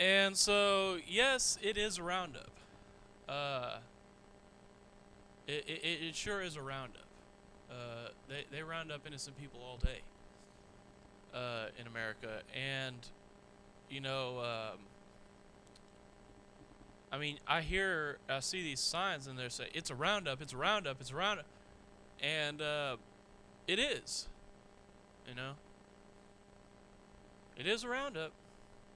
And so, yes, it is a roundup. Uh, it sure is a roundup. They round up innocent people all day in America, and you know, I mean, I see these signs, and they're saying it's a roundup, it's a roundup, it's a roundup, and it is, you know, it is a roundup.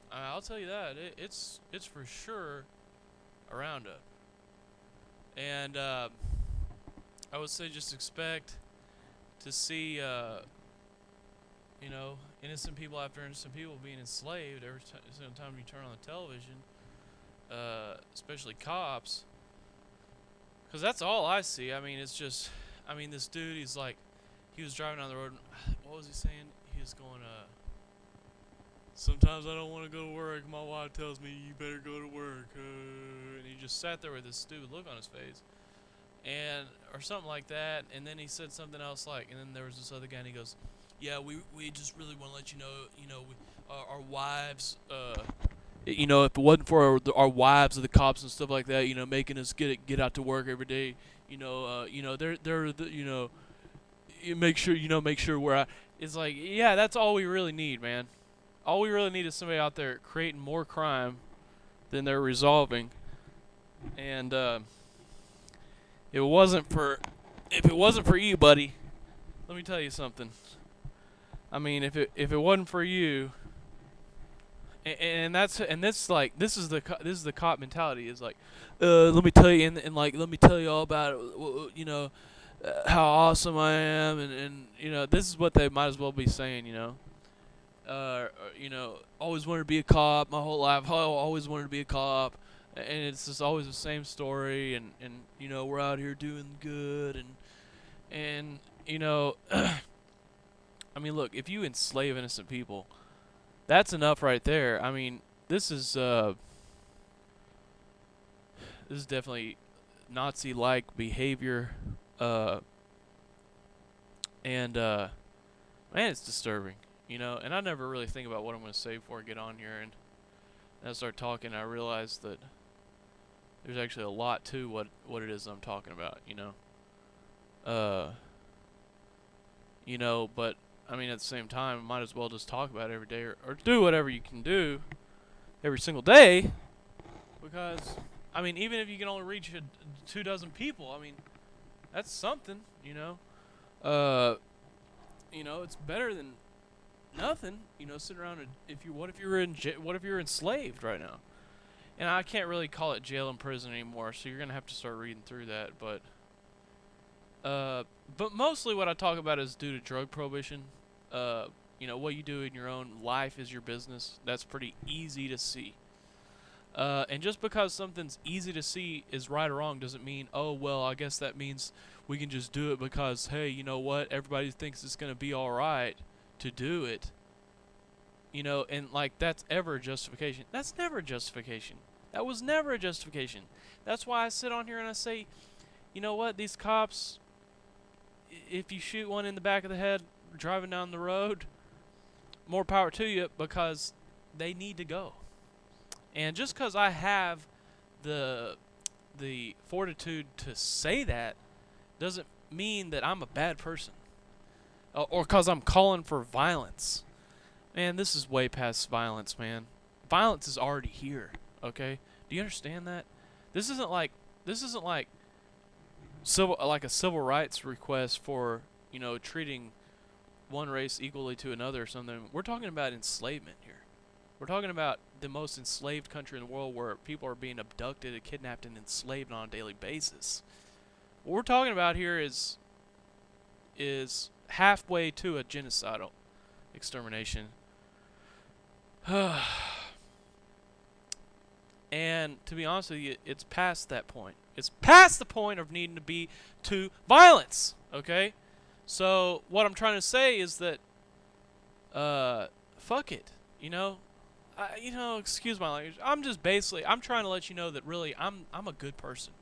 I'll tell you that it's for sure a roundup, and I would say just expect to see innocent people after innocent people being enslaved every single time you turn on the television, especially cops, because that's all I see. I mean, it's just, I mean, this dude, he was driving down the road. What was he saying? He was going, sometimes I don't want to go to work. My wife tells me you better go to work, and he just sat there with this stupid look on his face, and or something like that. And then he said something else and then there was this other guy, and he goes, "Yeah, we just really want to let you know, our wives, if it wasn't for our wives or the cops and stuff like that, making us get out to work every day, they're you make sure we're out." It's like, yeah, that's all we really need, man. All we really need is somebody out there creating more crime than they're resolving. And if it wasn't for you, buddy, let me tell you something. I mean, if it wasn't for you, and this is the cop mentality, is like, let me tell you, and like, let me tell you all about it, how awesome I am, and this is what they might as well be saying, always wanted to be a cop my whole life. Always wanted to be a cop, and it's just always the same story. And we're out here doing good, and I mean, look, if you enslave innocent people, that's enough right there. I mean, this is definitely Nazi-like behavior, and man, it's disturbing. And I never really think about what I'm going to say before I get on here, and I start talking, I realize that there's actually a lot to what it is I'm talking about, but I mean, at the same time, might as well just talk about it every day, or do whatever you can do every single day, because, I mean, even if you can only reach 24 people, I mean, that's something, it's better than nothing, sitting around. What if you're enslaved right now? And I can't really call it jail and prison anymore, so you're gonna have to start reading through that. But mostly what I talk about is due to drug prohibition. What you do in your own life is your business. That's pretty easy to see. And just because something's easy to see is right or wrong doesn't mean, oh well, I guess that means we can just do it because, hey, you know what, everybody thinks it's gonna be alright to do it, and like that's ever a justification. That's never a justification. That was never a justification. That's why I sit on here and I say, you know what, these cops, if you shoot one in the back of the head driving down the road, more power to you, because they need to go. And just because I have the fortitude to say that doesn't mean that I'm a bad person. Or because I'm calling for violence. Man, this is way past violence, man. Violence is already here, okay? Do you understand that? This isn't like a civil rights request for, treating one race equally to another or something. We're talking about enslavement here. We're talking about the most enslaved country in the world, where people are being abducted and kidnapped and enslaved on a daily basis. What we're talking about here is halfway to a genocidal extermination. And to be honest with you, it's past that point. It's past the point of needing to be to violence, okay? So what I'm trying to say is that fuck it, excuse my language. I'm trying to let you know that really I'm a good person,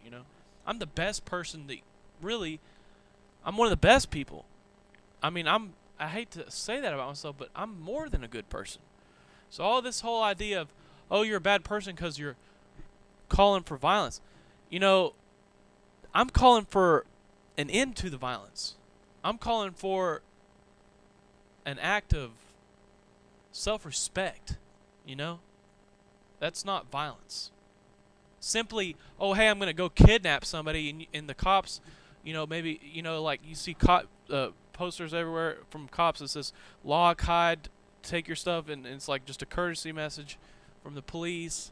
I'm the best person I'm one of the best people. I mean, I hate to say that about myself, but I'm more than a good person. So all this whole idea of, oh, you're a bad person because you're calling for violence. You know, I'm calling for an end to the violence. I'm calling for an act of self-respect, you know? That's not violence. Simply, oh, hey, I'm going to go kidnap somebody, and the cops, you know, maybe, you know, like you see posters everywhere from cops that says, lock, hide, take your stuff, and it's like just a courtesy message from the police.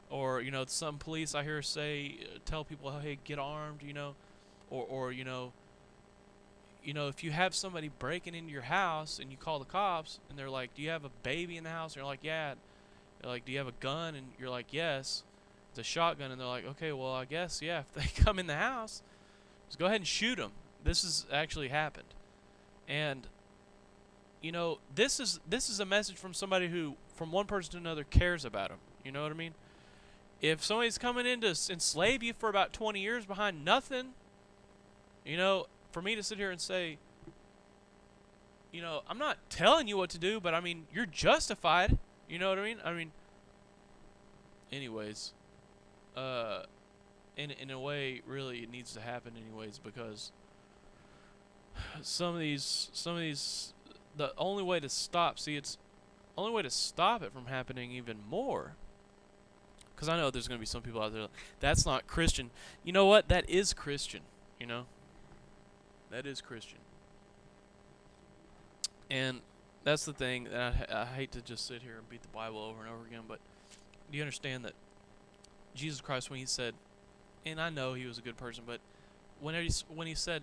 Or, you know, some police I hear say, tell people, hey, get armed, you know. Or you know, if you have somebody breaking into your house and you call the cops and they're like, do you have a baby in the house? And you're like, yeah. They're like, do you have a gun? And you're like, yes. It's a shotgun. And they're like, okay, well, I guess, yeah, if they come in the house, just go ahead and shoot them. This has actually happened. And, you know, this is a message from somebody who, from one person to another, cares about them. You know what I mean? If somebody's coming in to enslave you for about 20 years behind nothing, you know, for me to sit here and say, you know, I'm not telling you what to do, but I mean, you're justified. You know what I mean? I mean, anyways, in a way, really, it needs to happen anyways, because some of these, the only way to stop, it's the only way to stop it from happening even more. Because I know there's going to be some people out there, that's not Christian. You know what? That is Christian, you know? That is Christian. And that's the thing, that I hate to just sit here and beat the Bible over and over again, but do you understand that Jesus Christ, when he said, and I know he was a good person, but when he said,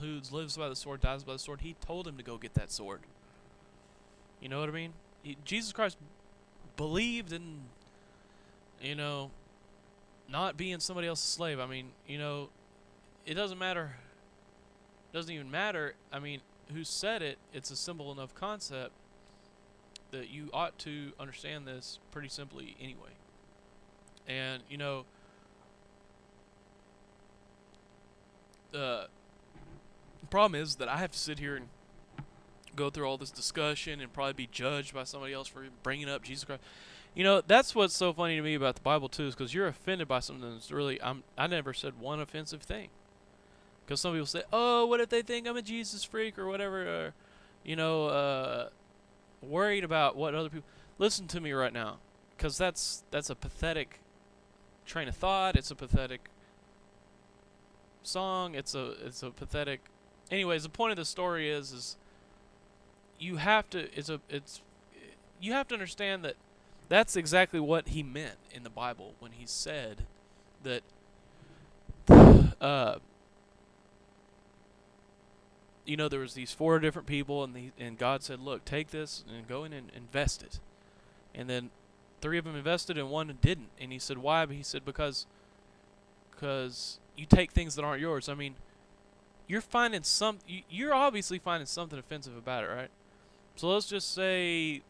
who lives by the sword, dies by the sword, he told him to go get that sword. You know what I mean? Jesus Christ believed in, you know, not being somebody else's slave. I mean, you know, it doesn't matter. It doesn't even matter. I mean, who said it? It's a simple enough concept that you ought to understand this pretty simply anyway. And, you know, the problem is that I have to sit here and go through all this discussion and probably be judged by somebody else for bringing up Jesus Christ. You know, that's what's so funny to me about the Bible too, is because you're offended by something that's really, I never said one offensive thing. Because some people say, oh, what if they think I'm a Jesus freak or whatever, or, you know, worried about what other people. Listen to me right now, because that's a pathetic train of thought. It's a pathetic song. It's a pathetic. Anyways, the point of the story is you have to you have to understand that that's exactly what he meant in the Bible when he said that you know, there was these 4 different people, and God said, look, take this and go in and invest it. And then 3 of them invested and 1 didn't. And he said, why? But he said, because you take things that aren't yours. I mean, you're obviously finding something offensive about it, right? So let's just say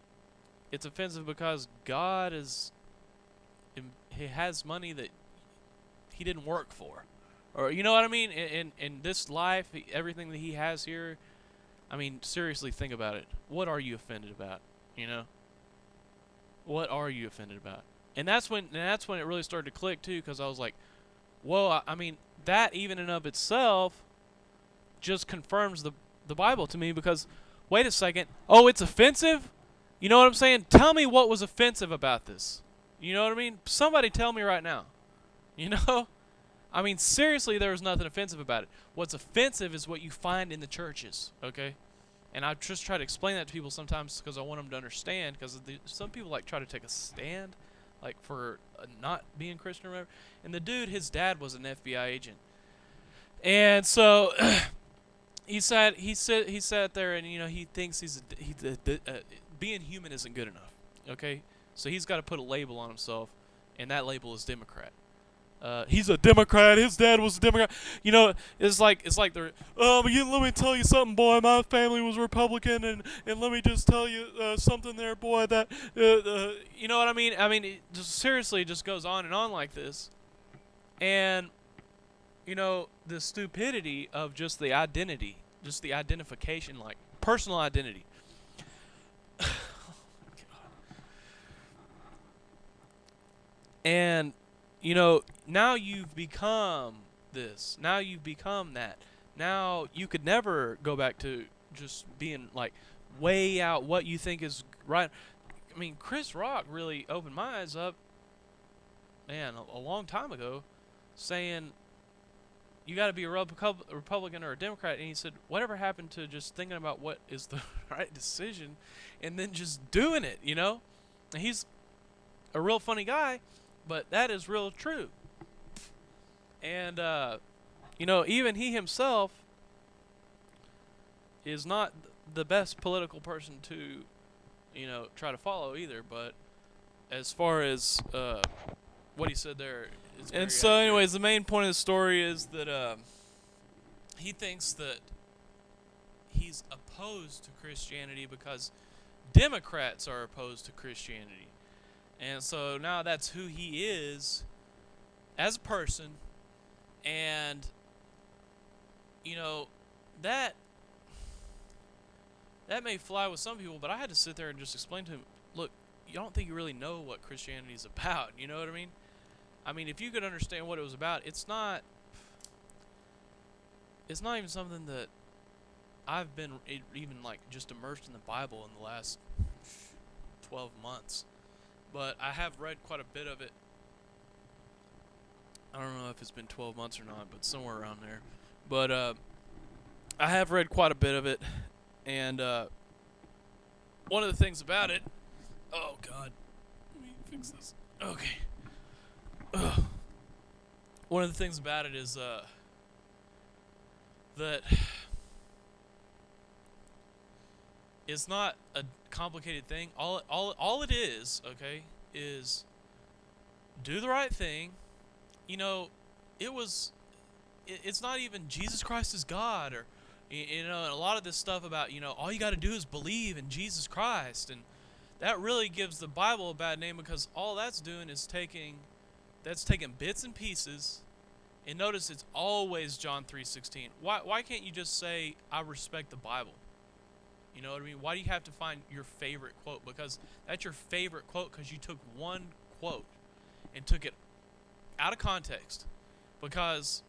it's offensive because God he has money that he didn't work for. Or, you know what I mean? In this life, everything that he has here, I mean, seriously, think about it. What are you offended about? You know? What are you offended about? And that's when it really started to click, too, because I was like, whoa, I mean, that even in of itself just confirms the Bible to me, because, wait a second, oh, it's offensive? You know what I'm saying? Tell me what was offensive about this. You know what I mean? Somebody tell me right now. You know? I mean, seriously, there was nothing offensive about it. What's offensive is what you find in the churches, okay? And I just try to explain that to people sometimes because I want them to understand, because some people, like, try to take a stand, like, for not being Christian or whatever. And the dude, his dad was an FBI agent. And so he sat there, and, you know, he thinks being human isn't good enough, okay? So he's got to put a label on himself, and that label is Democrat. He's a Democrat. His dad was a Democrat. You know, it's like they're. Let me tell you something, boy. My family was Republican, and let me just tell you something there, boy. That you know what I mean? I mean, it just seriously just goes on and on like this, and you know, the stupidity of just the identity, just the identification, like personal identity. And, now you've become this. Now you've become that. Now you could never go back to just being like way out what you think is right. I mean, Chris Rock really opened my eyes up, man, a long time ago, saying you got to be a Republican or a Democrat. And he said, whatever happened to just thinking about what is the right decision and then just doing it, And he's a real funny guy, but that is real true. And, even he himself is not the best political person to, try to follow either. But as far as what he said there is very And so, accurate. anyways, the main point of the story is that He thinks that he's opposed to Christianity because Democrats are opposed to Christianity. And so now that's who he is as a person. And, that may fly with some people, but I had to sit there and just explain to him, look, you don't think you really know what Christianity is about. You know what I mean? I mean, if you could understand what it was about, it's not even something that I've been even like just immersed in the Bible in the last 12 months. But I have read quite a bit of it. I don't know if it's been 12 months or not, but somewhere around there. But I have read quite a bit of it. And one of the things about it... Oh, God. Let me fix this. Okay. Ugh. One of the things about it is that it's not a complicated thing. All it is, okay, is do the right thing. It's not even Jesus Christ is God, or and a lot of this stuff about all you got to do is believe in Jesus Christ, and that really gives the Bible a bad name, because all that's doing is taking bits and pieces. And notice it's always John 3:16. Why can't you just say I respect the Bible? You know what I mean? Why do you have to find your favorite quote? Because that's your favorite quote because you took one quote and took it out of context. Because,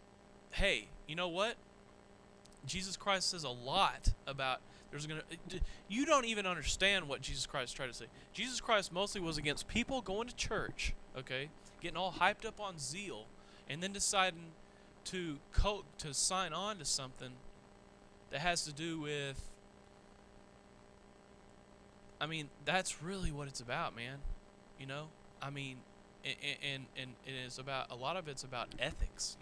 hey, you know what? Jesus Christ says a lot about you don't even understand what Jesus Christ tried to say. Jesus Christ mostly was against people going to church, okay, getting all hyped up on zeal, and then deciding to sign on to something that has to do with, I mean, that's really what it's about, man. I mean, and it is about, a lot of it's about ethics,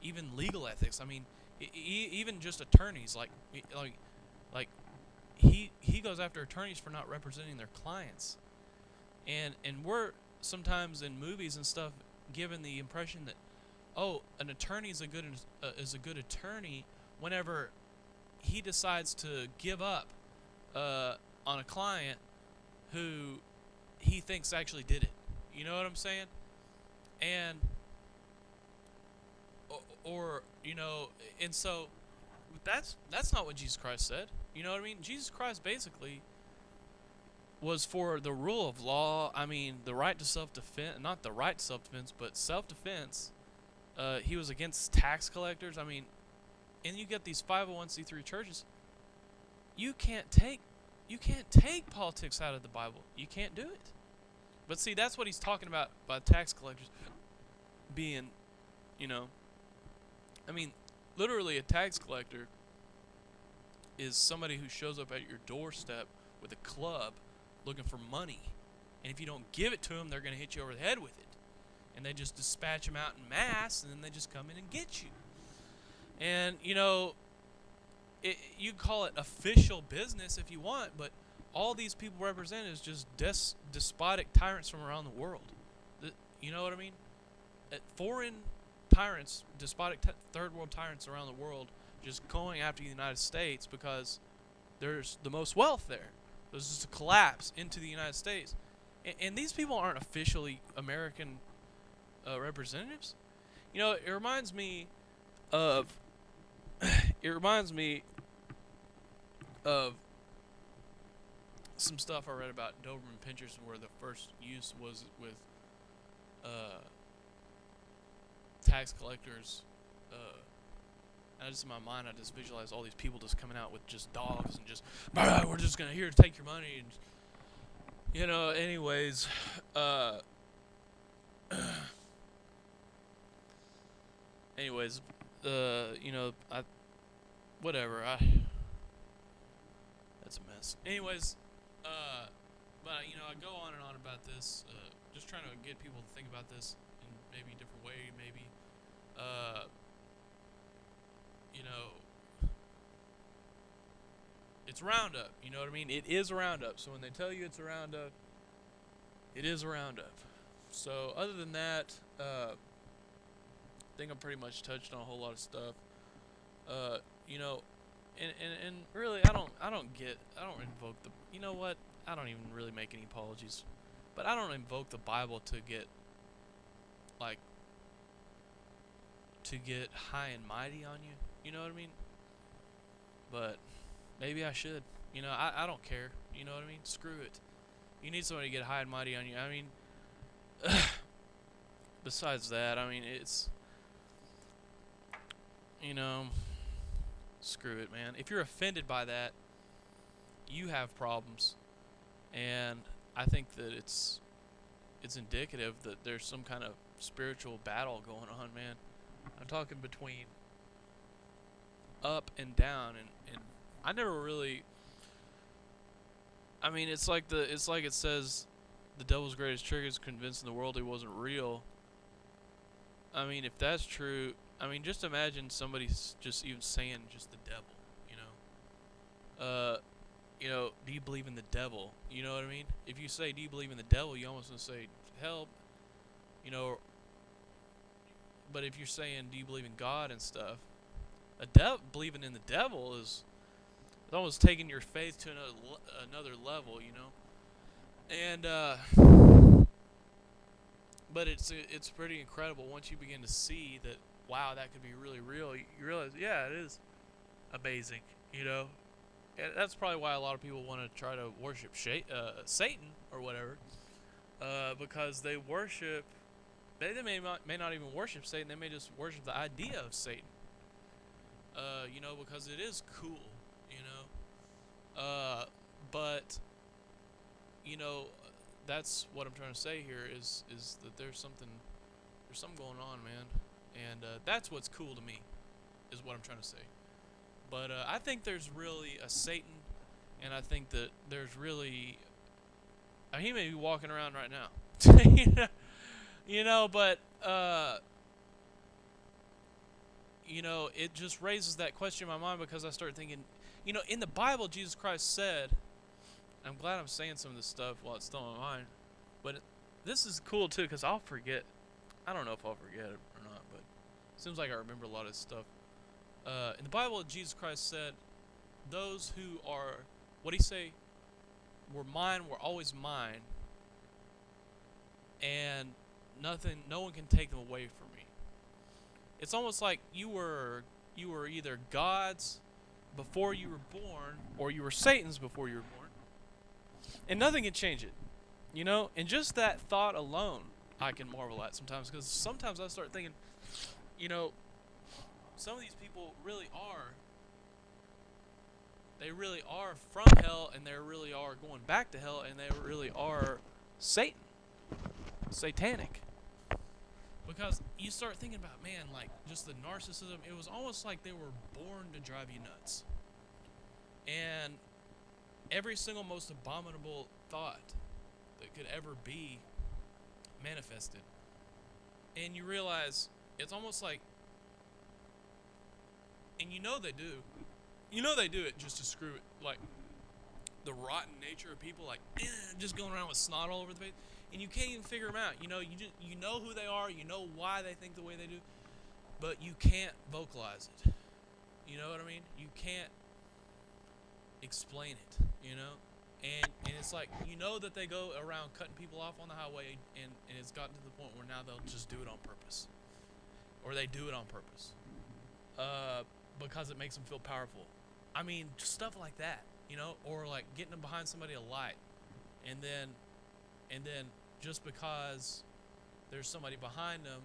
even legal ethics. I mean, even just attorneys, like he goes after attorneys for not representing their clients, and we're sometimes in movies and stuff given the impression that, oh, an attorney is a good attorney whenever he decides to give up on a client who he thinks actually did it. You know what I'm saying? And and so that's not what Jesus Christ said. You know what I mean? Jesus Christ basically was for the rule of law. I mean, the right to self-defense, not the right to self-defense, but self-defense. He was against tax collectors. I mean, and you get these 501c3 churches. You can't take politics out of the Bible. You can't do it. But see, that's what he's talking about by tax collectors being, I mean, literally a tax collector is somebody who shows up at your doorstep with a club looking for money. And if you don't give it to them, they're going to hit you over the head with it. And they just dispatch them out in mass, and then they just come in and get you. And, you call it official business if you want, but all these people represented is just despotic tyrants from around the world. You know what I mean? Foreign tyrants, despotic third world tyrants around the world, just going after the United States because there's the most wealth there. There's just a collapse into the United States. And these people aren't officially American representatives. It reminds me of some stuff I read about Doberman Pinschers, where the first use was with tax collectors. And I just in my mind, I just visualize all these people just coming out with just dogs and just, we're just gonna here to take your money, and Anyways, anyways, whatever. That's a mess. Anyways, but I go on and on about this, just trying to get people to think about this in maybe a different way, maybe. It's Roundup. You know what I mean? It is a Roundup. So when they tell you it's a Roundup, it is a Roundup. So other than that, I think I'm pretty much touched on a whole lot of stuff. And really, I don't invoke the. You know what? I don't even really make any apologies, but I don't invoke the Bible to get high and mighty on you. You know what I mean? But maybe I should. I don't care. You know what I mean? Screw it. You need somebody to get high and mighty on you. I mean, besides that, I mean, it's, screw it, man. If you're offended by that, you have problems. And I think that it's indicative that there's some kind of spiritual battle going on, man. I'm talking between up and down, and I never really. I mean, it's like it says, the devil's greatest trick is convincing the world he wasn't real. I mean, if that's true, I mean, just imagine somebody just even saying just the devil, do you believe in the devil? You know what I mean? If you say, do you believe in the devil, you almost want to say, help, but if you're saying, do you believe in God and stuff, believing in the devil is almost taking your faith to another level, and but it's pretty incredible once you begin to see that, wow, that could be really real. You realize, yeah, it is amazing, and that's probably why a lot of people want to try to worship Satan or whatever, because they worship. They may not even worship Satan. They may just worship the idea of Satan. Because it is cool, but that's what I'm trying to say here is that there's something going on, man, and that's what's cool to me, is what I'm trying to say. But I think there's really a Satan, and I think that there's really, he may be walking around right now, but it just raises that question in my mind, because I start thinking, in the Bible, Jesus Christ said, I'm glad I'm saying some of this stuff while it's still in my mind, but this is cool too, because I'll forget. I don't know if I'll forget it or not, but it seems like I remember a lot of this stuff. In the Bible, Jesus Christ said, those who are, what did he say? Were mine, were always mine, and no one can take them away from me. It's almost like you were either God's before you were born, or you were Satan's before you were born, and nothing can change it. And just that thought alone, I can marvel at sometimes, because sometimes I start thinking, some of these people really are from hell, and they really are going back to hell, and they really are satanic. Because you start thinking about, man, like, just the narcissism. It was almost like they were born to drive you nuts. And every single most abominable thought that could ever be manifested. And you realize it's almost like, and they do. They do it just to screw it. Like, the rotten nature of people, like, just going around with snot all over the face. And you can't even figure them out. You know who they are. You know why they think the way they do. But you can't vocalize it. You know what I mean? You can't explain it. And it's like, that they go around cutting people off on the highway, and it's gotten to the point where now they'll just do it on purpose. Or they do it on purpose. Because it makes them feel powerful. I mean, stuff like that. Or like getting them behind somebody a light. And then just because there's somebody behind them,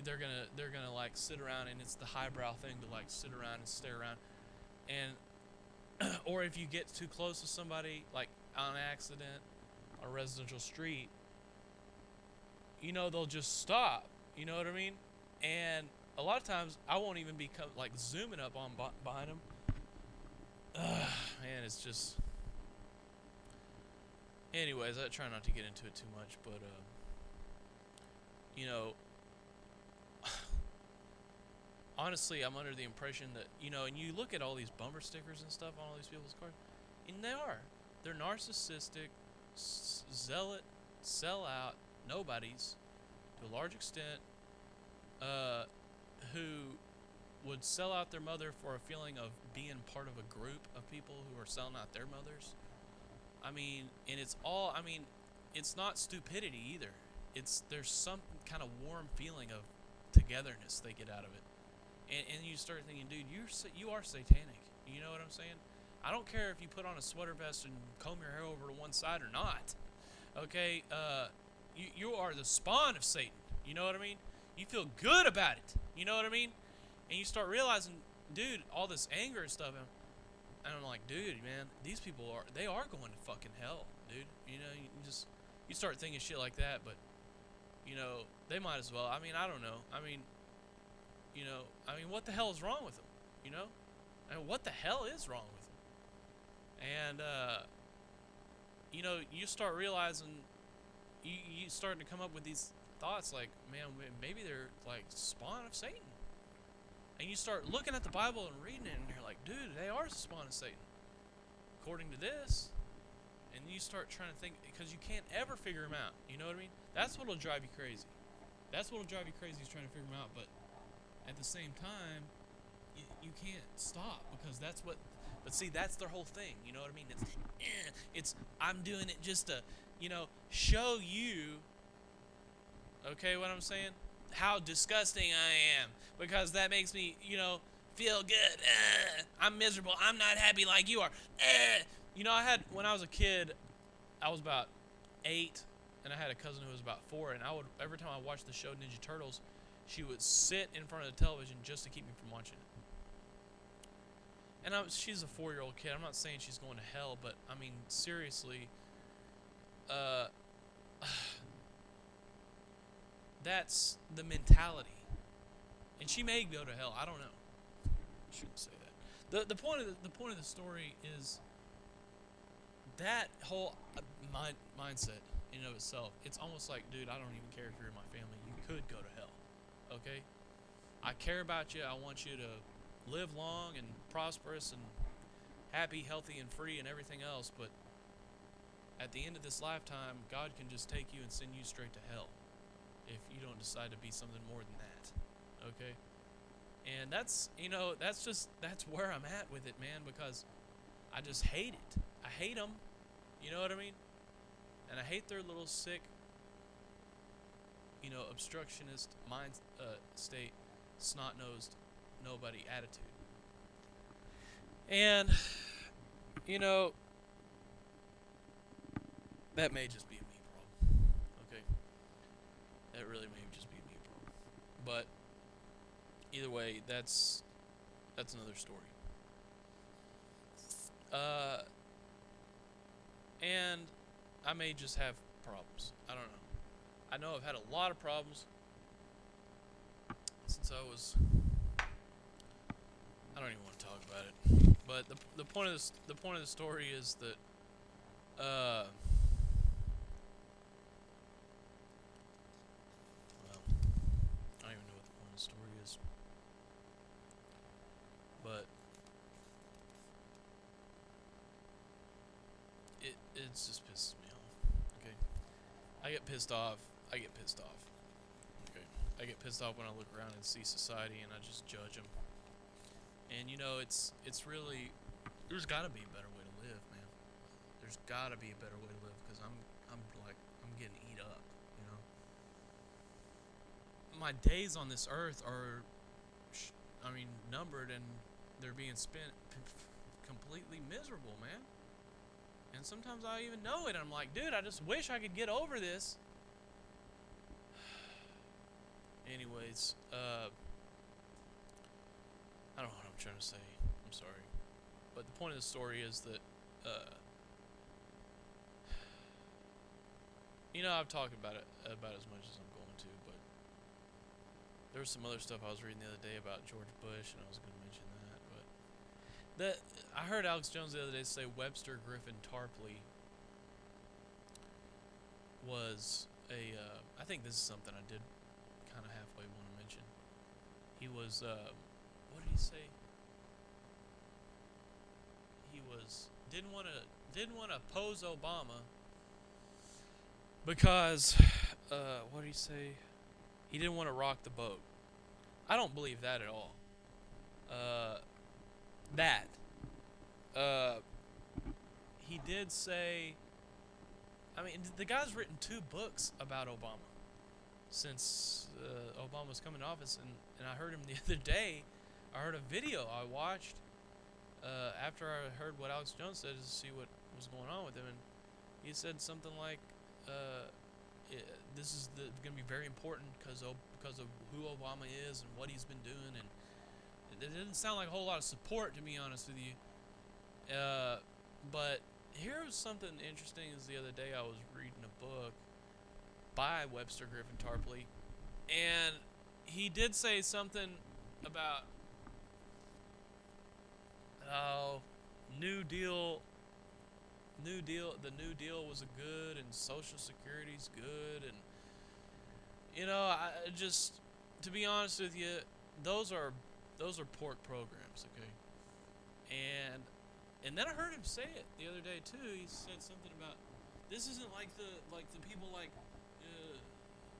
they're gonna like sit around, and it's the highbrow thing to like sit around and stare around, and or if you get too close to somebody like on accident on a residential street, they'll just stop. You know what I mean? And a lot of times I won't even be like zooming up on behind them. Man, it's just. Anyways, I try not to get into it too much, but honestly, I'm under the impression that and you look at all these bumper stickers and stuff on all these people's cars, and they're narcissistic, zealot, sellout, nobodies, to a large extent, who would sell out their mother for a feeling of being part of a group of people who are selling out their mothers. I mean, and it's not stupidity either. There's some kind of warm feeling of togetherness they get out of it. And you start thinking, dude, you are satanic. You know what I'm saying? I don't care if you put on a sweater vest and comb your hair over to one side or not. Okay? You are the spawn of Satan. You know what I mean? You feel good about it. You know what I mean? And you start realizing, dude, all this anger and stuff. And I'm like, dude, man, these people they are going to fucking hell, dude. You start thinking shit like that, but, they might as well. I mean, I don't know. I mean, what the hell is wrong with them? I mean, what the hell is wrong with them? And, you start realizing, you starting to come up with these thoughts like, man, maybe they're like spawn of Satan. And you start looking at the Bible and reading it, and you're like, dude, they are the spawn of Satan, according to this. And you start trying to think, because you can't ever figure them out. You know what I mean? That's what'll drive you crazy. That's what'll drive you crazy, is trying to figure them out. But at the same time, you can't stop, because that's what. But see, that's their whole thing. You know what I mean? It's I'm doing it just to, show you. Okay, what I'm saying? How disgusting I am, because that makes me, feel good. I'm miserable. I'm not happy like you are. When I was a kid, I was about 8, and I had a cousin who was about 4, and every time I watched the show Ninja Turtles, she would sit in front of the television just to keep me from watching it. And she's a 4-year-old kid. I'm not saying she's going to hell, but I mean, seriously, that's the mentality. And she may go to hell. I don't know. I shouldn't say that. The point of the story is that whole mindset in and of itself. It's almost like, dude, I don't even care if you're in my family. You could go to hell. Okay? I care about you. I want you to live long and prosperous and happy, healthy, and free and everything else. But at the end of this lifetime, God can just take you and send you straight to hell if you don't decide to be something more than that. Okay? And that's where I'm at with it, man, because I just hate it. I hate them. You know what I mean? And I hate their little sick, obstructionist mind state, snot-nosed, nobody attitude. And, that may just be a me problem. Okay? That really may just be a me problem. But either way, that's another story. And I may just have problems. I don't know. I know I've had a lot of problems since I was. I don't even want to talk about it. But the point of the story is that well, I don't even know what the point of the story is. But it just pisses me off. Okay? I get pissed off. Okay? I get pissed off when I look around and see society and I just judge them. And it's really, there's got to be a better way to live, man. There's got to be a better way to live, because I'm getting eat up, My days on this earth are, numbered, and they're being spent completely miserable, man. And sometimes I even know it. I'm like, dude, I just wish I could get over this. Anyways, I don't know what I'm trying to say. I'm sorry. But the point of the story is that, I've talked about it about as much as I'm going to, but there was some other stuff I was reading the other day about George Bush, and I was going to mention that. But I heard Alex Jones the other day say Webster Griffin Tarpley was I think this is something I did kind of halfway want to mention. He was, what did he say? He was didn't want to oppose Obama because, what did he say? He didn't want to rock the boat. I don't believe that at all. That. He did say, I mean, the guy's written 2 books about Obama since Obama's come in office, and I heard him the other day. I heard a video I watched after I heard what Alex Jones said to see what was going on with him, and he said something like, this is going to be very important because of who Obama is and what he's been doing, and it didn't sound like a whole lot of support, to be honest with you. But here was something interesting. Is the other day I was reading a book by Webster Griffin Tarpley, and he did say something about how the New Deal was a good, and Social Security's good, and I just, to be honest with you, those are pork programs, okay? And then I heard him say it the other day too. He said something about this isn't like the people like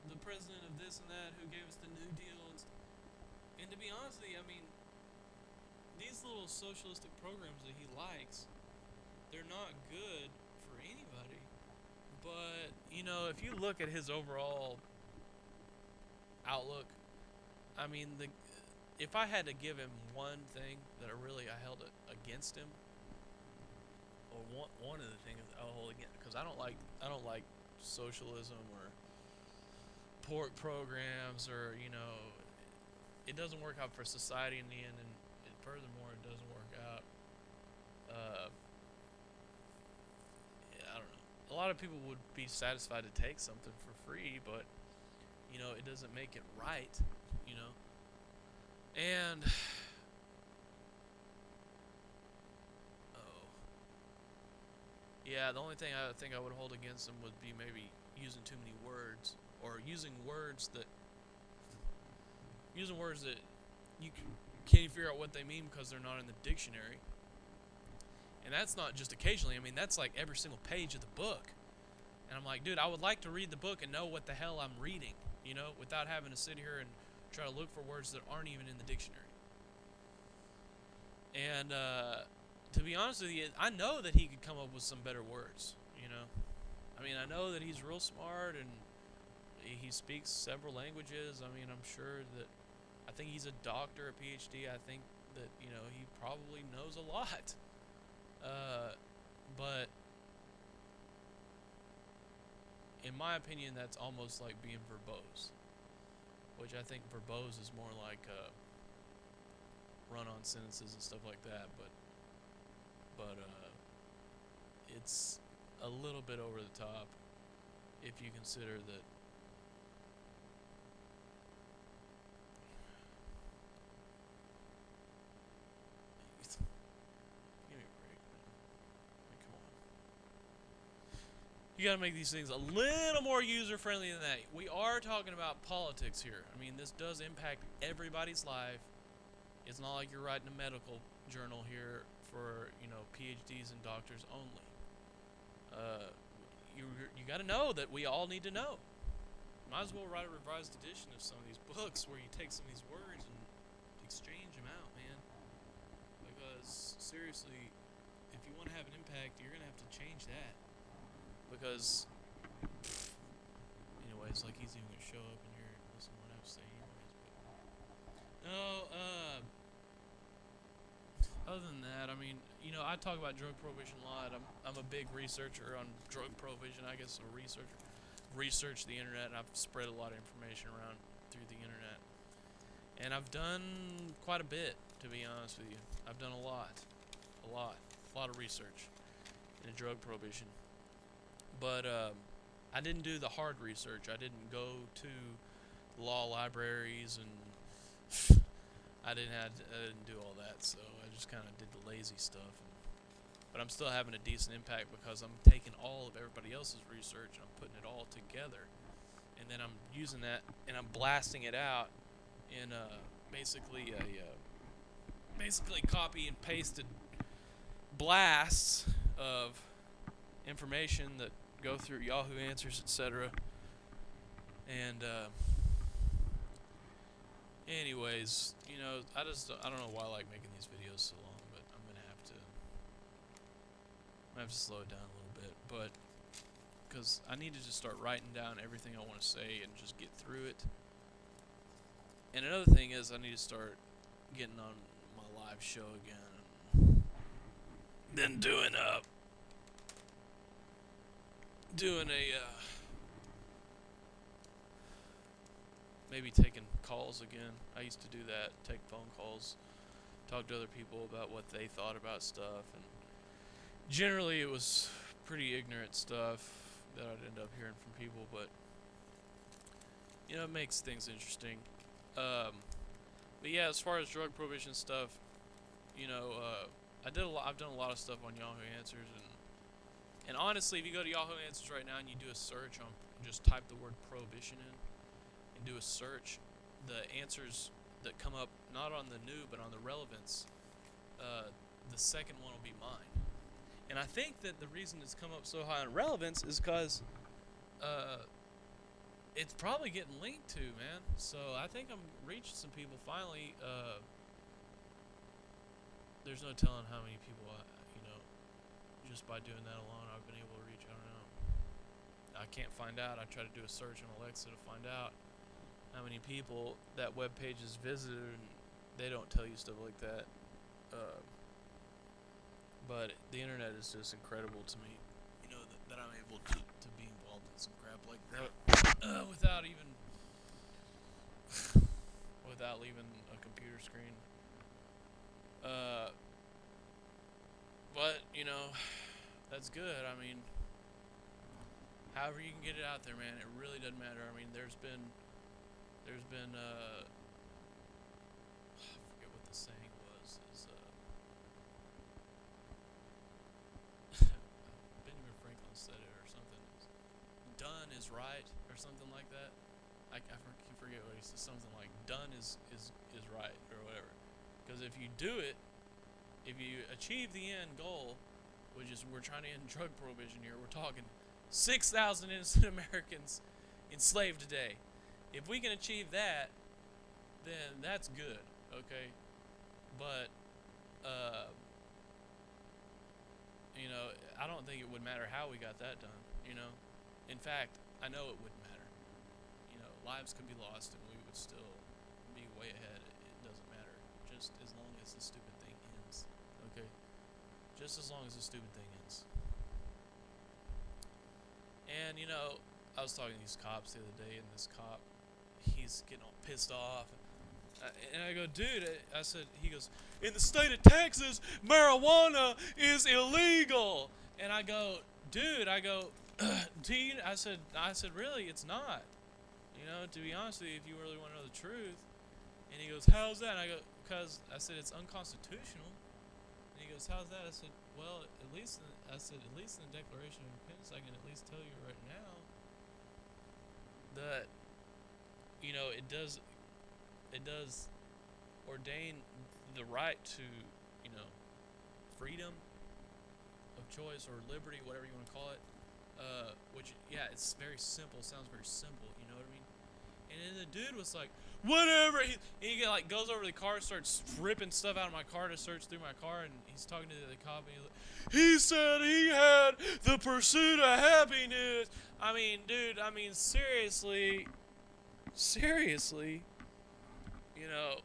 the president of this and that who gave us the New Deal and stuff. And to be honest with you, I mean, these little socialistic programs that he likes, they're not good for anybody. But if you look at his overall outlook, I mean, if I had to give him one thing that I held it against him, or one of the things I'll hold against, because I don't like socialism or pork programs, or it doesn't work out for society in the end, and furthermore, it doesn't work out. I don't know. A lot of people would be satisfied to take something for free, but it doesn't make it right. And yeah, the only thing I think I would hold against him would be maybe using too many words, or using words that you can't figure out what they mean because they're not in the dictionary. And that's not just occasionally. I mean, that's like every single page of the book. And I'm like, dude, I would like to read the book and know what the hell I'm reading, without having to sit here and try to look for words that aren't even in the dictionary. And to be honest with you, I know that he could come up with some better words, I mean, I know that he's real smart, and he speaks several languages. I mean, I'm sure that, I think he's a doctor, a PhD. I think that, he probably knows a lot. But in my opinion, that's almost like being verbose, which I think verbose is more like run-on sentences and stuff like that. But it's a little bit over the top if you consider that. Give me a break, man. I mean, come on. You gotta make these things a little more user-friendly than that. We are talking about politics here. I mean, this does impact everybody's life. It's not like you're writing a medical journal here for, PhDs and doctors only. You got to know that we all need to know. Might as well write a revised edition of some of these books where you take some of these words and exchange them out, man. Because seriously, if you want to have an impact, you're gonna have to change that. Because, anyways, like he's even gonna show up in here and listen to what I have to say, anyways. But no, other than that, I mean, I talk about drug prohibition a lot. I'm a big researcher on drug prohibition. I guess a researcher. Researched the internet, and I've spread a lot of information around. through the internet. And I've done quite a bit, to be honest with you. I've done a lot of research into drug prohibition. But I didn't do the hard research. I didn't go to law libraries, and I didn't do all that. So I just kind of did the lazy stuff. But I'm still having a decent impact because I'm taking all of everybody else's research and I'm putting it all together, and then I'm using that and I'm blasting it out in basically copy and pasted blasts of information that go through Yahoo Answers, etc. And anyways, you know, I don't know why I like making these videos so long, but I'm gonna have to slow it down a little bit, but because I need to just start writing down everything I want to say and just get through it. And another thing is I need to start getting on my live show again, and then doing a maybe taking calls again. I used to do that, take phone calls, talk to other people about what they thought about stuff, and generally it was pretty ignorant stuff that I'd end up hearing from people, but you know, it makes things interesting. But yeah, as far as drug prohibition stuff, you know, I've done a lot of stuff on Yahoo Answers, and honestly, if you go to Yahoo Answers right now and you do a search on, just type the word prohibition in and do a search, the answers that come up, not on the new but on the relevance, the second one will be mine. And I think that the reason it's come up so high on relevance is because it's probably getting linked to, man. So I think I'm reaching some people finally. There's no telling how many people, just by doing that alone, I've been able to reach. I don't know. I can't find out. I try to do a search on Alexa to find out how many people that web page is visited, and they don't tell you stuff like that. But the internet is just incredible to me, you know, that I'm able to be involved in some crap like that without leaving a computer screen. But you know, that's good. I mean, however you can get it out there, man, it really doesn't matter. I mean, there's been I forget what the saying was. Benjamin Franklin said it or something. Done is right or something like that. I forget what he said. Something like done is right or whatever. Because if you do it, if you achieve the end goal, which is we're trying to end drug prohibition here, we're talking 6,000 innocent Americans enslaved today. If we can achieve that, then that's good, okay? But, you know, I don't think it would matter how we got that done, you know? In fact, I know it wouldn't matter. You know, lives could be lost and we would still be way ahead. It doesn't matter, just as long as the stupid thing ends, okay? Just as long as the stupid thing ends. And, you know, I was talking to these cops the other day, and this cop, he's getting all pissed off. And I go, dude, he goes, in the state of Texas, marijuana is illegal. And I go, dude, I said, really, it's not. You know, to be honest with you, if you really want to know the truth. And he goes, how's that? And I go, because, I said, it's unconstitutional. And he goes, how's that? I said, well, at least in the Declaration of Independence, I can at least tell you right now that, you know, it does ordain the right to, you know, freedom of choice or liberty, whatever you want to call it, which, yeah, it's very simple, sounds very simple, you know what I mean? And then the dude was like, whatever, he goes over to the car, starts ripping stuff out of my car to search through my car, and he's talking to the cop, and he said he had the pursuit of happiness. I mean, dude, seriously, you know,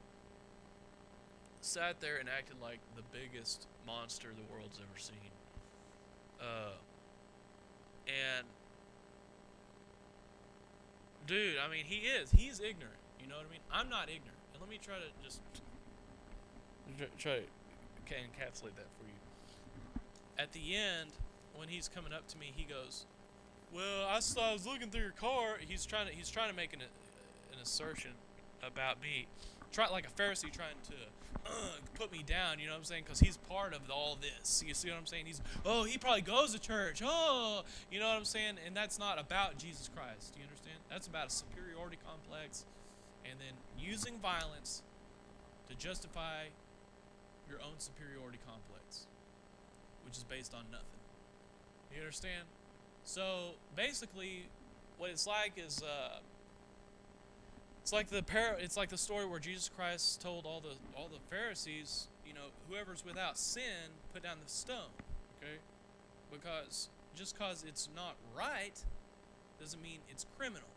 sat there and acted like the biggest monster the world's ever seen. And dude, I mean, he's ignorant. You know what I mean? I'm not ignorant. And let me try to just try to encapsulate that for you. At the end, when he's coming up to me, he goes, "Well, I was looking through your car." He's trying to make an assertion about me, like a Pharisee trying to put me down. You know what I'm saying? Because he's part of all this. You see what I'm saying? He probably goes to church. Oh, you know what I'm saying? And that's not about Jesus Christ. Do you understand? That's about a superiority complex, and then using violence to justify your own superiority complex, which is based on nothing. You understand? So basically, what it's like is it's like the story where Jesus Christ told all the Pharisees, you know, whoever's without sin, put down the stone. Okay, because just because it's not right doesn't mean it's criminal.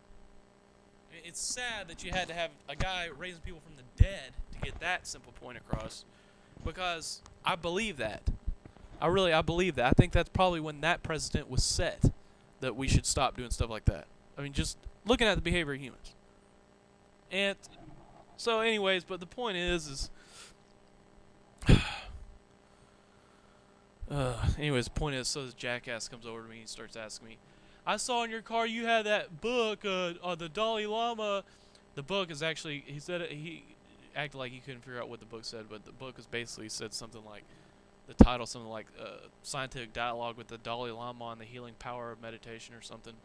It's sad that you had to have a guy raising people from the dead to get that simple point across, because I believe that. I believe that. I think that's probably when that precedent was set, that we should stop doing stuff like that. I mean, just looking at the behavior of humans. And so anyways, but the point is anyways, the point is, so this jackass comes over to me and starts asking me, "I saw in your car you had that book, the Dalai Lama." The book is actually, he acted like he couldn't figure out what the book said, but the book is basically said something like, the title something like Scientific Dialogue with the Dalai Lama on the Healing Power of Meditation or something.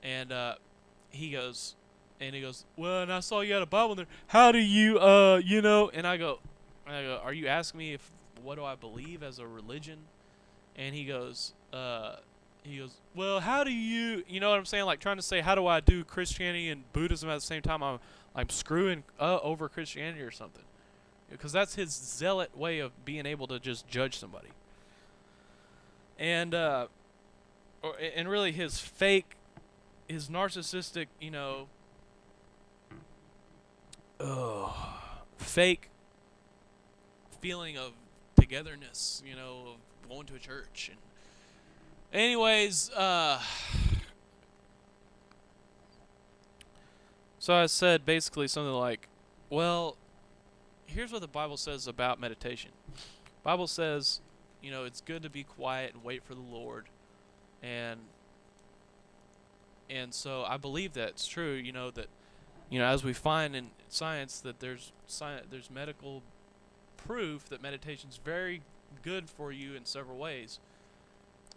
And he goes, "Well, and I saw you had a Bible in there. How do you, you know?" And I go, "Are you asking me what do I believe as a religion?" And he goes, "Well, how do you know what I'm saying? Like trying to say, how do I do Christianity and Buddhism at the same time? I'm screwing over Christianity or something." Because that's his zealot way of being able to just judge somebody. And and really his narcissistic, you know, fake feeling of togetherness, you know, of going to a church. And anyways, so I said basically something like, well, here's what the Bible says about meditation. The Bible says, you know, it's good to be quiet and wait for the Lord. And so I believe that's true, you know, that, you know, as we find in science that there's medical proof that meditation's very good for you in several ways.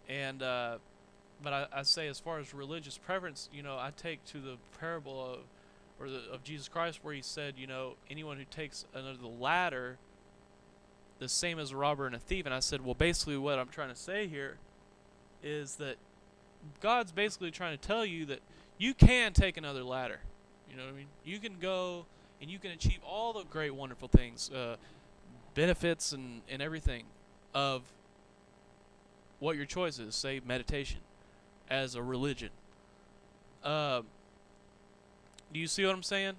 And but I say, as far as religious preference, you know, I take to the parable of Jesus Christ, where he said, you know, anyone who takes another ladder, the same as a robber and a thief. And I said, well, basically what I'm trying to say here is that God's basically trying to tell you that you can take another ladder. You know what I mean? You can go and you can achieve all the great, wonderful things, benefits and everything of what your choice is, say meditation, as a religion. Do you see what I'm saying?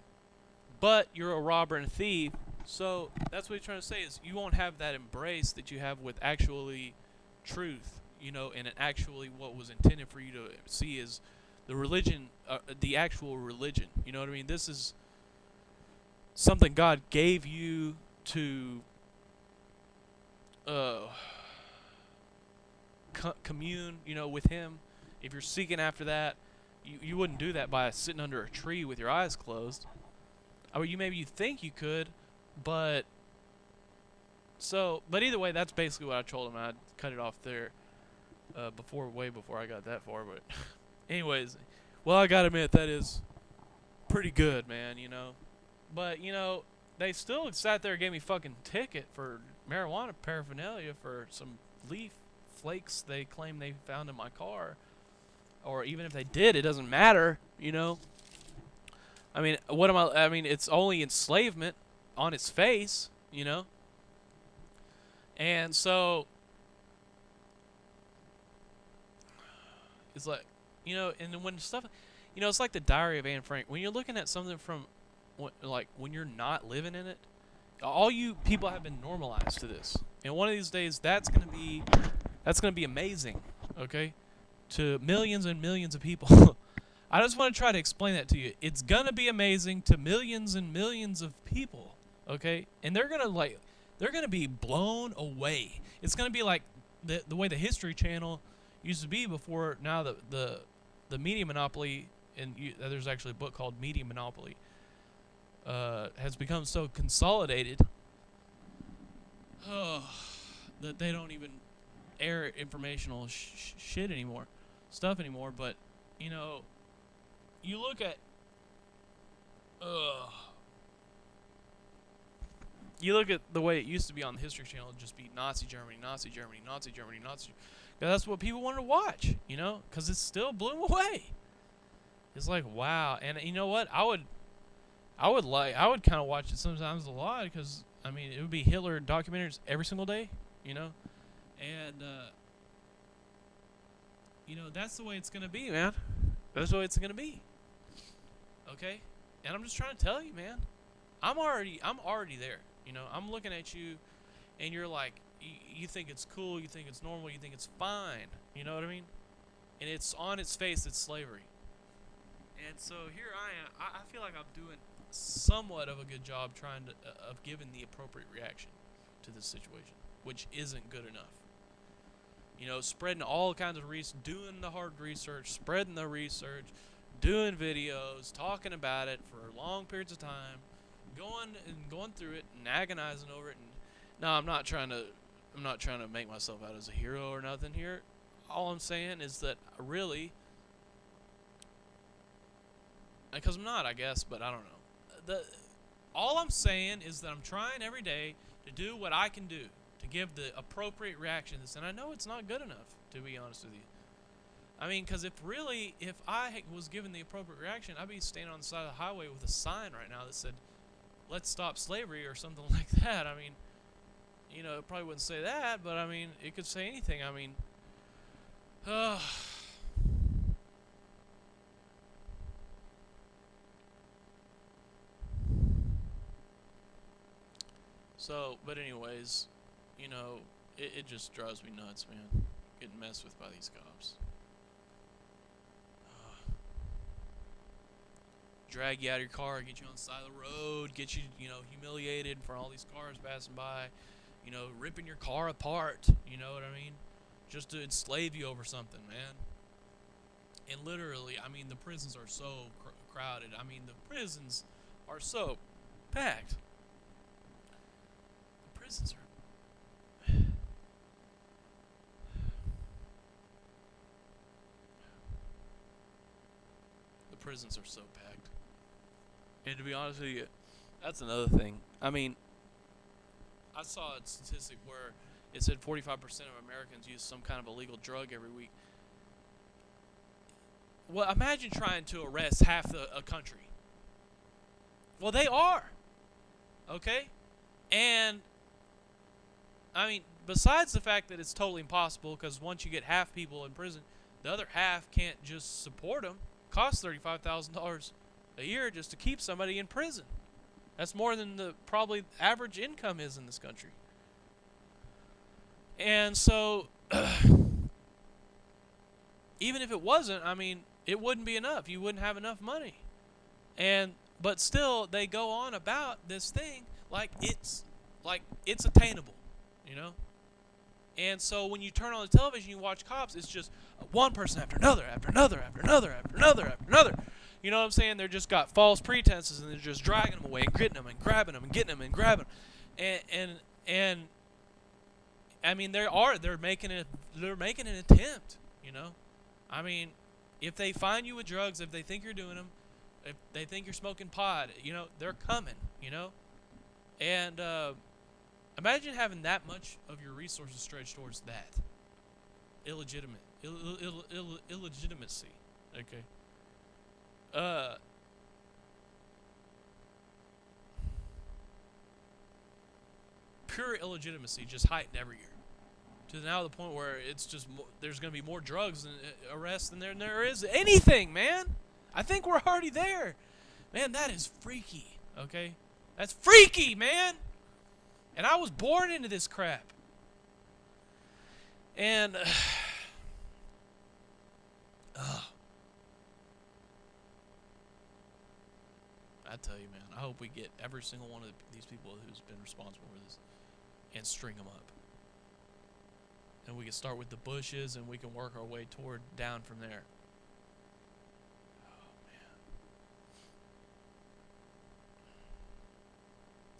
But you're a robber and a thief, so that's what he's trying to say, is you won't have that embrace that you have with actually truth, you know, and actually what was intended for you to see is the religion, the actual religion. You know what I mean? This is something God gave you to commune, you know, with Him. If you're seeking after that, you wouldn't do that by sitting under a tree with your eyes closed. I mean, you think you could, but either way, that's basically what I told him. I cut it off there way before I got that far. But anyways, well, I gotta admit that is pretty good, man. You know, but you know, they still sat there and gave me fucking ticket for marijuana paraphernalia for some leaf flakes they claim they found in my car. Or even if they did, it doesn't matter, you know. I mean, I mean, it's only enslavement on its face, you know. And so it's like, you know, and when stuff, you know, it's like the Diary of Anne Frank. When you're looking at something from, like, when you're not living in it, all you people have been normalized to this. And one of these days, that's gonna be amazing, okay, to millions and millions of people. I just want to try to explain that to you. It's gonna be amazing to millions and millions of people, okay? And they're gonna be blown away. It's gonna be like the way the History Channel used to be before. Now the media monopoly, and there's actually a book called Media Monopoly, has become so consolidated that they don't even air informational shit anymore, stuff anymore. But you know, you look at the way it used to be on the History Channel, it'd just be Nazi Germany, Nazi Germany, Nazi Germany, Nazi. That's what people wanted to watch, you know, because it still blew them away. It's like, wow. And you know what? I would kind of watch it sometimes a lot, because I mean, it would be Hitler documentaries every single day, you know, and you know, that's the way it's gonna be, man. That's the way it's gonna be. Okay, and I'm just trying to tell you, man. I'm already there. You know, I'm looking at you, and you're like, you think it's cool, you think it's normal, you think it's fine. You know what I mean? And it's on its face, it's slavery. And so here I am. I feel like I'm doing somewhat of a good job trying to of giving the appropriate reaction to this situation, which isn't good enough. You know, spreading all kinds of research, doing the hard research, spreading the research, doing videos, talking about it for long periods of time, going through it and agonizing over it. And no, I'm not trying to make myself out as a hero or nothing here. All I'm saying is that really, because I'm not, I guess, but I don't know. All I'm saying is that I'm trying every day to do what I can do to give the appropriate reaction to this, and I know it's not good enough, to be honest with you. I mean, because if I was given the appropriate reaction, I'd be standing on the side of the highway with a sign right now that said, "Let's stop slavery," or something like that. I mean, you know, it probably wouldn't say that, but I mean, it could say anything. I mean, so, but anyways, you know, it just drives me nuts, man, getting messed with by these cops. Drag you out of your car, get you on the side of the road, get you, you know, humiliated for all these cars passing by, you know, ripping your car apart, you know what I mean? Just to enslave you over something, man. And literally, I mean, the prisons are so crowded. I mean, the prisons are so packed. The prisons are... The prisons are so packed. And to be honest with you, that's another thing. I mean, I saw a statistic where it said 45% of Americans use some kind of illegal drug every week. Well, imagine trying to arrest half a country. Well, they are. Okay? And, I mean, besides the fact that it's totally impossible, because once you get half people in prison, the other half can't just support them. It costs $35,000 a year just to keep somebody in prison. That's more than the probably average income is in this country. And so, even if it wasn't, I mean, it wouldn't be enough. You wouldn't have enough money. But still, they go on about this thing like it's attainable, you know? And so when you turn on the television, you watch cops, it's just one person after another, after another, after another, after another, after another. You know what I'm saying? They're just got false pretenses, and they're just dragging them away and getting them and grabbing them and getting them and grabbing them. And I mean, they're making an attempt, you know? I mean, if they find you with drugs, if they think you're doing them, if they think you're smoking pot, you know, they're coming, you know? And imagine having that much of your resources stretched towards that. Illegitimacy. Okay. Pure illegitimacy just heightened every year. To now the point where it's just there's going to be more drugs and arrests than there is anything, man. I think we're already there. Man, that is freaky, okay? That's freaky, man. And I was born into this crap. And I tell you, man, I hope we get every single one of these people who's been responsible for this and string them up. And we can start with the Bushes, and we can work our way toward down from there. Oh, man.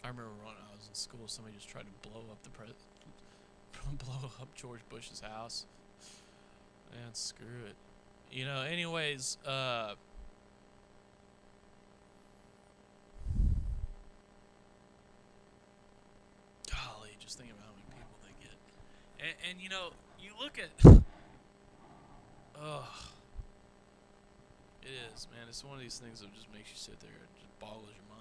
I remember when I was in school, somebody just tried to blow up blow up George Bush's house. Man, screw it. You know, anyways, golly, just thinking about how many people they get. And you know, you look at... Ugh. It is, man. It's one of these things that just makes you sit there and just boggles your mind.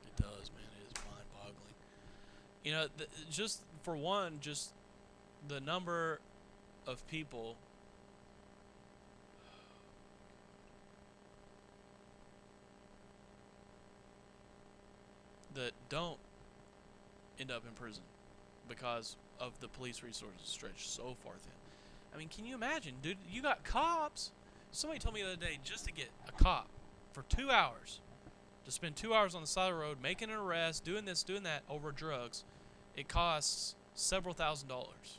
It does, man. It is mind-boggling. You know, just for one, just the number of people that don't end up in prison because of the police resources stretched so far thin. I mean, can you imagine, dude? You got cops. Somebody told me the other day, just to get a cop for 2 hours, to spend 2 hours on the side of the road making an arrest, doing this, doing that over drugs, it costs several $1,000s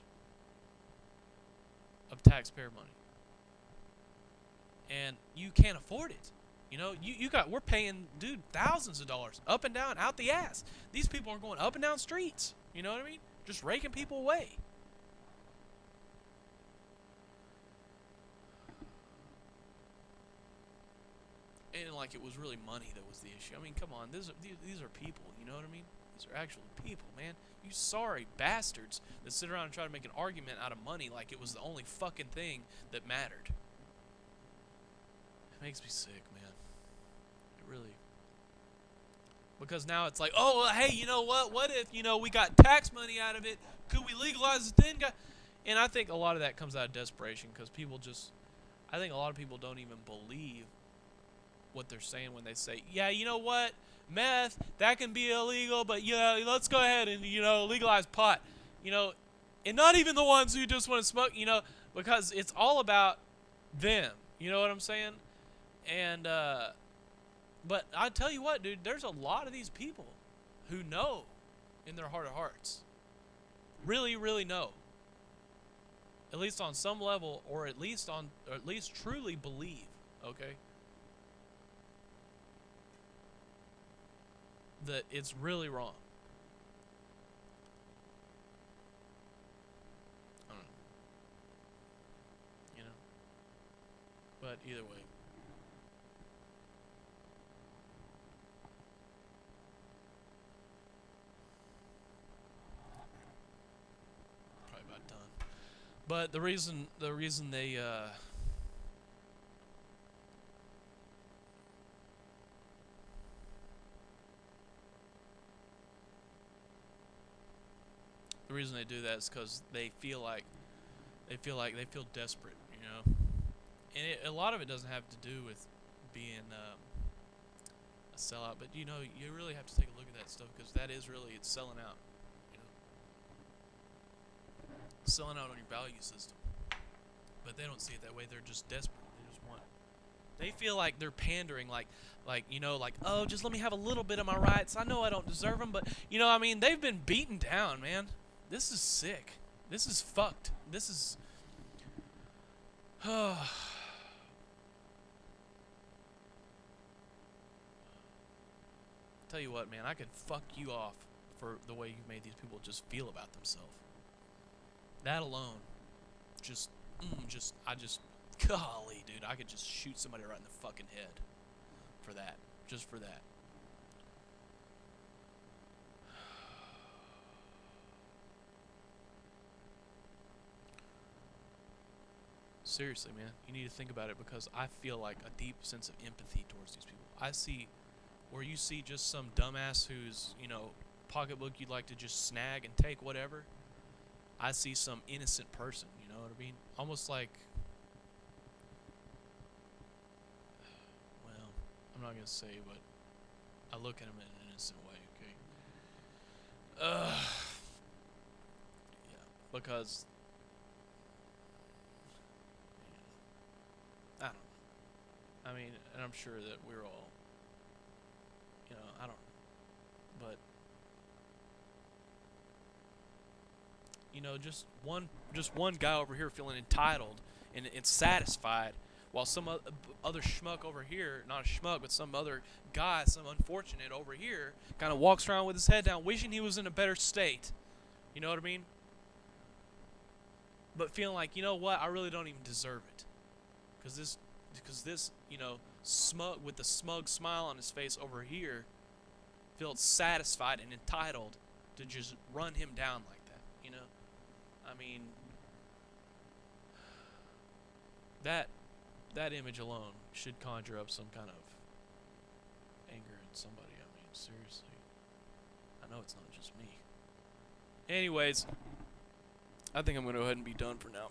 of taxpayer money. And you can't afford it. You know, we're paying, dude, thousands of dollars up and down, out the ass. These people are going up and down streets. You know what I mean? Just raking people away. And like it was really money that was the issue. I mean, come on, these are people. You know what I mean? These are actual people, man. You sorry bastards that sit around and try to make an argument out of money like it was the only fucking thing that mattered. It makes me sick, man. It really. Because now it's like, oh, well, hey, you know what? What if, you know, we got tax money out of it? Could we legalize it then? And I think a lot of that comes out of desperation because people just, I think a lot of people don't even believe what they're saying when they say, yeah, you know what? Meth, that can be illegal, but yeah, let's go ahead and, you know, legalize pot. You know, and not even the ones who just want to smoke, you know, because it's all about them. You know what I'm saying? And, but I tell you what, dude, there's a lot of these people who know in their heart of hearts. Really, really know. At least on some level, or at least truly believe, okay? That it's really wrong. I don't know. You know? But either way. Probably about done. But the reason they the reason they do that is because they feel desperate, you know. And a lot of it doesn't have to do with being a sellout, but you know, you really have to take a look at that stuff because that is really, it's selling out, you know, selling out on your value system. But they don't see it that way. They're just desperate. They just want. They feel like they're pandering, like you know, like, oh, just let me have a little bit of my rights. I know I don't deserve them, but you know, I mean, they've been beaten down, man. This is sick. This is fucked. This is. Tell you what, man, I could fuck you off for the way you've made these people just feel about themselves. That alone, golly, dude, I could just shoot somebody right in the fucking head for that. Just for that. Seriously, man, you need to think about it because I feel like a deep sense of empathy towards these people. I see where you see just some dumbass who's, you know, pocketbook you'd like to just snag and take whatever. I see some innocent person, you know what I mean? Almost like, well, I'm not going to say, but I look at him in an innocent way, okay? Yeah, because I don't know. I mean, and I'm sure that we're all, I don't, but just one guy over here feeling entitled and satisfied, while some other schmuck over here, not a schmuck, but some other guy, some unfortunate over here, kind of walks around with his head down, wishing he was in a better state. You know what I mean? But feeling like, you know what, I really don't even deserve it, because this, smug with the smug smile on his face over here, feels satisfied and entitled to just run him down like that. I mean, that image alone should conjure up some kind of anger in somebody. I mean, seriously. I know it's not just me. Anyways, I think I'm going to go ahead and be done for now.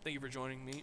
Thank you for joining me.